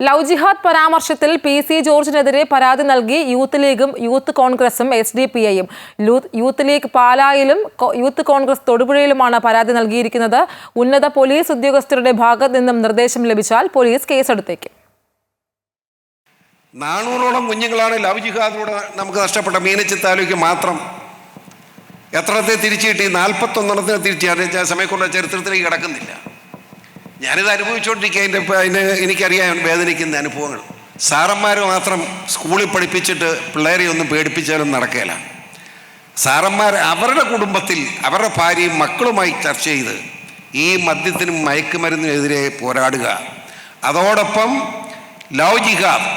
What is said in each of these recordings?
Love ജിഹാദ് പരാമർശത്തിൽ PC. ജോർജിനെതിരെ പരാതി നൽകി യൂത്ത് ലീഗും യൂത്ത് കോൺഗ്രസും എസ്.ഡി.പി.ഐയും. യൂത്ത് ലീഗ് പാലായിലും യൂത്ത് കോൺഗ്രസ് തൊടുപുഴയിലുമാണ് പരാതി നൽകിയിരിക്കുന്നത്. ഉന്നത പോലീസ് ഉദ്യോഗസ്ഥരുടെ ഭാഗത്ത് നിന്നും നിർദ്ദേശം ലഭിച്ചാൽ പോലീസ് കേസെടുത്തേക്കും. 400ഓളം കുഞ്ഞുങ്ങളാണ് ലവ് ജിഹാദിലൂടെ നമുക്ക് നഷ്ടപ്പെട്ട. മീനച്ചി താലൂക്ക് മാത്രം എത്രത്തെ തിരിച്ചു കിട്ടി? 41 തിരിച്ചു. സമയക്കുള്ള ചരിത്രത്തിലേക്ക് കിടക്കുന്നില്ല. ഞാനിത് അനുഭവിച്ചുകൊണ്ടിരിക്കുക. അതിന് എനിക്കറിയാൻ വേദനിക്കുന്ന അനുഭവങ്ങൾ. സാറന്മാർ മാത്രം സ്കൂളിൽ പഠിപ്പിച്ചിട്ട് പിള്ളേരെ ഒന്നും പേടിപ്പിച്ചാലും നടക്കുകയില്ല. സാറന്മാർ അവരുടെ കുടുംബത്തിൽ അവരുടെ ഭാര്യയും മക്കളുമായി ചർച്ച ചെയ്ത് ഈ മദ്യത്തിനും മയക്കുമരുന്നിനെതിരെ പോരാടുക. അതോടൊപ്പം ലവ് ജിഹാദ്.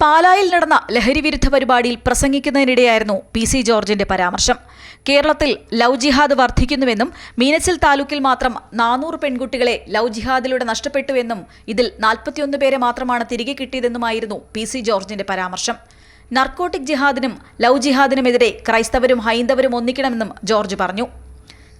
പാലായിൽ നടന്ന ലഹരിവിരുദ്ധ പരിപാടിയിൽ പ്രസംഗിക്കുന്നതിനിടെയായിരുന്നു പി.സി. ജോർജിന്റെ പരാമർശം. കേരളത്തിൽ ലവ് ജിഹാദ് വർദ്ധിക്കുന്നുവെന്നും മീനച്ചിൽ താലൂക്കിൽ മാത്രം 400 പെൺകുട്ടികളെ ലവ് ജിഹാദിലൂടെ നഷ്ടപ്പെട്ടുവെന്നും ഇതിൽ 41 പേരെ മാത്രമാണ് തിരികെ കിട്ടിയതെന്നുമായിരുന്നു പി.സി. ജോർജിന്റെ പരാമർശം. നർക്കോട്ടിക് ജിഹാദിനും ലവ് ജിഹാദിനുമെതിരെ ക്രൈസ്തവരും ഹൈന്ദവരും ഒന്നിക്കണമെന്നും ജോർജ് പറഞ്ഞു.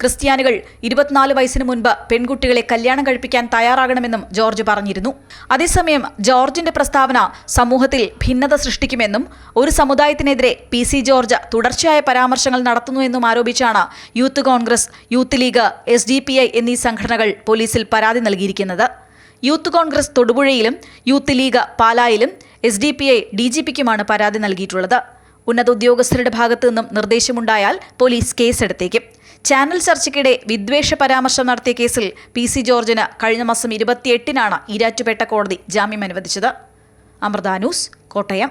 ക്രിസ്ത്യാനികൾ 24 വയസ്സിന് മുൻപ് പെൺകുട്ടികളെ കല്യാണം കഴിപ്പിക്കാൻ തയ്യാറാകണമെന്നും ജോർജ് പറഞ്ഞിരുന്നു. അതേസമയം ജോർജിന്റെ പ്രസ്താവന സമൂഹത്തിൽ ഭിന്നത സൃഷ്ടിക്കുമെന്നും ഒരു സമുദായത്തിനെതിരെ പി.സി. ജോർജ് തുടർച്ചയായ പരാമർശങ്ങൾ നടത്തുന്നുവെന്നും ആരോപിച്ചാണ് യൂത്ത് കോൺഗ്രസ്, യൂത്ത് ലീഗ്, എസ്.ഡി.പി.ഐ എന്നീ സംഘടനകൾ പോലീസിൽ പരാതി നൽകിയിരിക്കുന്നത്. യൂത്ത് കോൺഗ്രസ് തൊടുപുഴയിലും യൂത്ത് ലീഗ് പാലായിലും എസ്.ഡി.പി.ഐ ഡി.ജി.പിക്കുമാണ് പരാതി നൽകിയിട്ടുള്ളത്. ഉന്നത ഉദ്യോഗസ്ഥരുടെ ഭാഗത്തു നിന്നും നിർദ്ദേശമുണ്ടായാൽ പോലീസ് കേസെടുത്തേക്കും. ചാനൽ ചർച്ചയ്ക്കിടെ വിദ്വേഷ പരാമർശം നടത്തിയ കേസിൽ പി.സി. ജോർജിന് കഴിഞ്ഞ മാസം 28-നാണ് ഈരാറ്റുപേട്ട കോടതി ജാമ്യം അനുവദിച്ചത്. അമൃത ന്യൂസ്, കോട്ടയം.